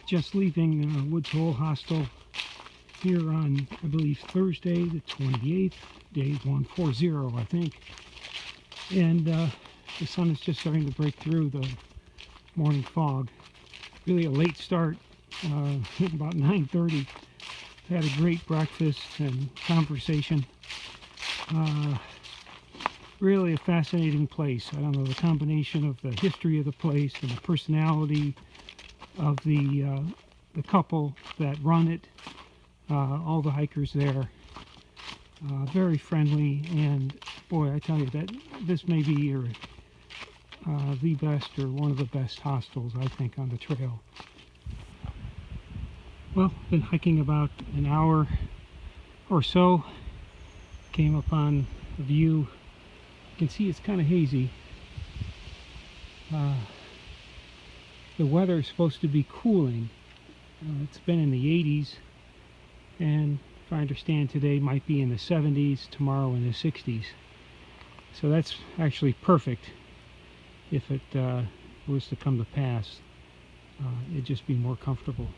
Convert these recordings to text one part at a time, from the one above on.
just leaving Woods Hole Hostel here on, I believe, Thursday the 28th, day 140, I think. And the sun is just starting to break through the morning fog. Really a late start, about 9:30. Had a great breakfast and conversation. Really a fascinating place. I don't know, the combination of the history of the place and the personality of the couple that run it, all the hikers there, very friendly, and boy, I tell you that this may be the best or one of the best hostels, I think, on the trail. Well, been hiking about an hour or so. Came upon a view. You can see it's kind of hazy. The weather is supposed to be cooling. It's been in the 80s, and if I understand today might be in the 70s, tomorrow in the 60s. So that's actually perfect if it was to come to pass. It'd just be more comfortable.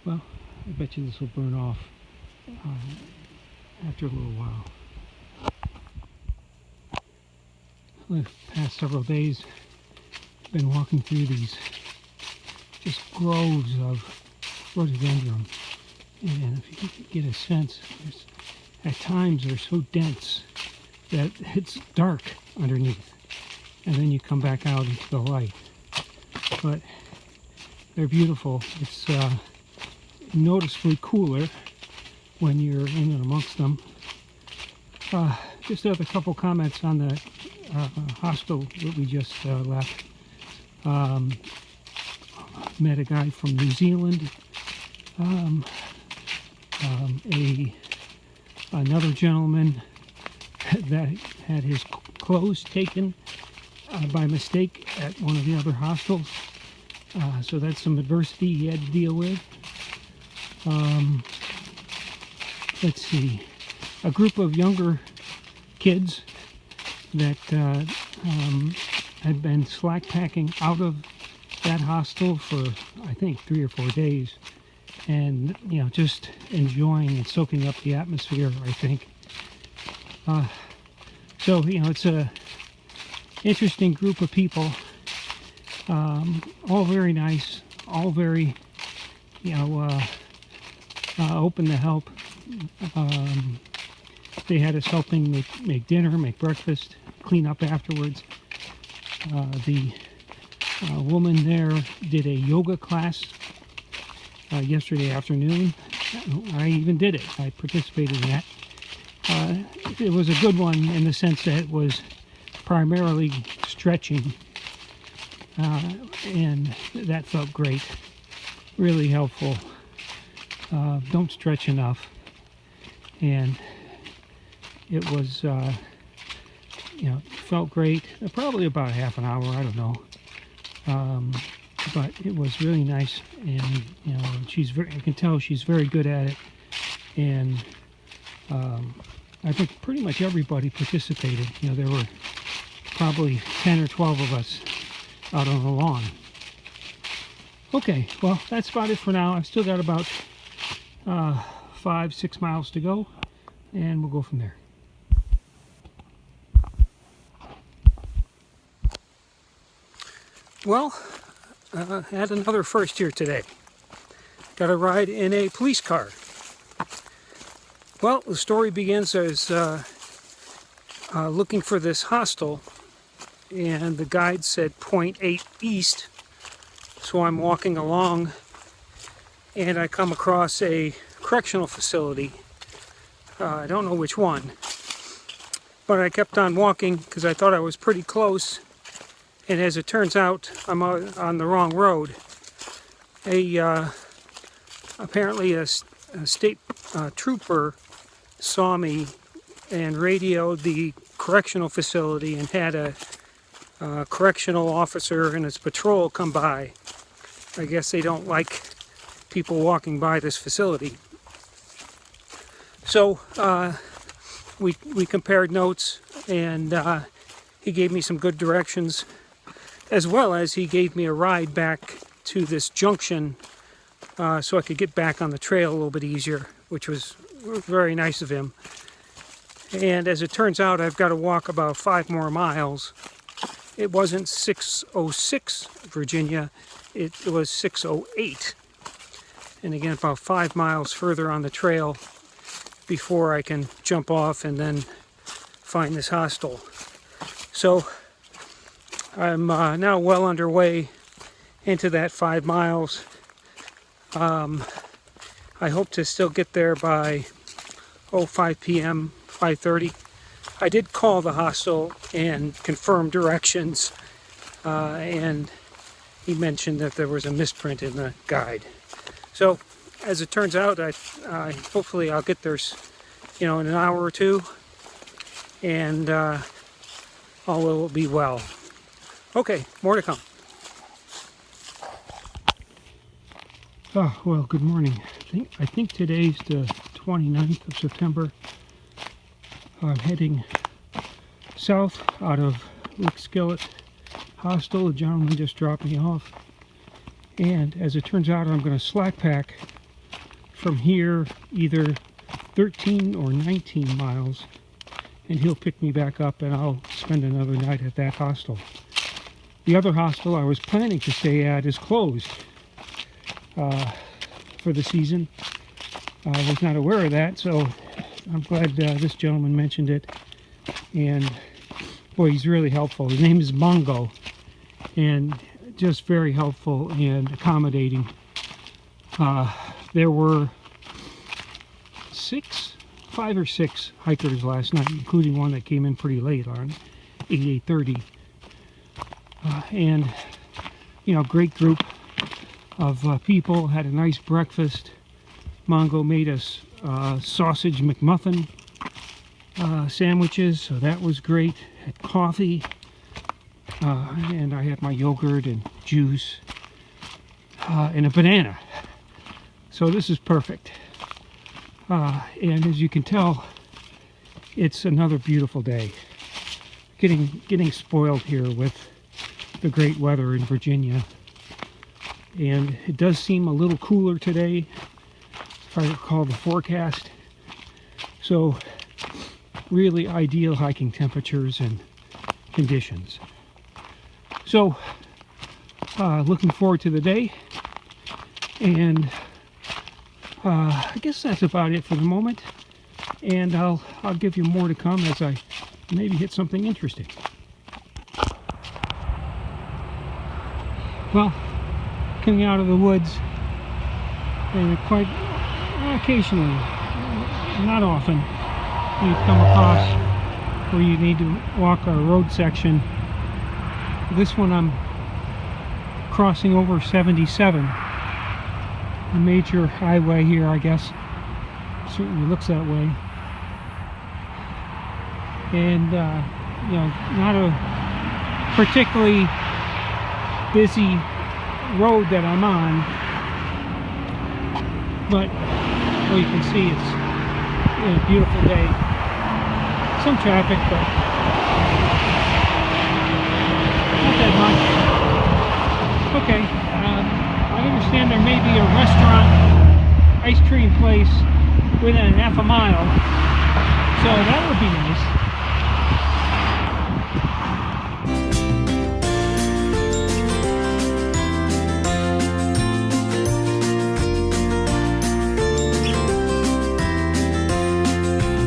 Well, I bet you this will burn off after a little while. The past several days, I've been walking through these just groves of rhododendron, and if you can get a sense, at times they're so dense that it's dark underneath, and then you come back out into the light. But they're beautiful. It's noticeably cooler when you're in and amongst them. Just have a couple comments on the hostel that we just left. Met a guy from New Zealand, another gentleman that had his clothes taken by mistake at one of the other hostels, so that's some adversity he had to deal with. Let's see, a group of younger kids that had been slack packing out of that hostel for, I think, 3 or 4 days, and just enjoying and soaking up the atmosphere, I think. So it's a interesting group of people, all very nice, all very open to help. They had us helping make dinner, make breakfast, clean up afterwards. The woman there did a yoga class yesterday afternoon. I even did it. I participated in that. It was a good one in the sense that it was primarily stretching, and that felt great, really helpful. Don't stretch enough, and it was felt great. Probably about half an hour, I don't know, but it was really nice, and I can tell she's very good at it, and I think pretty much everybody participated. There were probably 10 or 12 of us out on the lawn. Okay, well, that's about it for now. I've still got about 5-6 miles to go, and we'll go from there. Well, had another first here today. Got a ride in a police car. Well, the story begins as looking for this hostel, and the guide said 0.8 east, so I'm walking along, and I come across a correctional facility. I don't know which one, but I kept on walking because I thought I was pretty close, and as it turns out, I'm on the wrong road. Apparently a state trooper saw me and radioed the correctional facility and had a correctional officer and his patrol come by. I guess they don't like people walking by this facility. So we compared notes, and he gave me some good directions, as well as he gave me a ride back to this junction so I could get back on the trail a little bit easier, which was very nice of him. And as it turns out, I've got to walk about 5 more miles. It wasn't 6:06 Virginia, it was 6:08. And again, about 5 miles further on the trail before I can jump off and then find this hostel. So I'm now well underway into that 5 miles. I hope to still get there by 5 p.m., 5:30. I did call the hostel and confirm directions, and he mentioned that there was a misprint in the guide. So, as it turns out, hopefully I'll get there, in an hour or two, and all will be well. Okay, more to come. Oh, well, good morning. I think today's the 29th of September. I'm heading south out of Lickskillet Hostel. The gentleman just dropped me off. And as it turns out, I'm going to slack pack from here either 13 or 19 miles. And he'll pick me back up and I'll spend another night at that hostel. The other hostel I was planning to stay at is closed for the season. I was not aware of that, so I'm glad this gentleman mentioned it. And boy, he's really helpful. His name is Mongo, and just very helpful and accommodating. There were 5 or 6 hikers last night, including one that came in pretty late on 8:30. And great group of people. Had a nice breakfast. Mongo made us sausage McMuffin sandwiches, so that was great. Had coffee, and I had my yogurt and juice and a banana. So this is perfect. And as you can tell, it's another beautiful day. Getting spoiled here with the great weather in Virginia. And it does seem a little cooler today, if I recall the forecast. So really ideal hiking temperatures and conditions. So looking forward to the day. And I guess that's about it for the moment. And I'll give you more to come as I maybe hit something interesting. Well, coming out of the woods, and quite occasionally, not often, you come across where you need to walk a road section. This one I'm crossing over 77, a major highway here, I guess. Certainly looks that way. And not a particularly busy road that I'm on, but well, you can see it's a beautiful day. Some traffic, but not that much. Okay, I understand there may be a restaurant, ice cream place within half a mile, so that would be nice.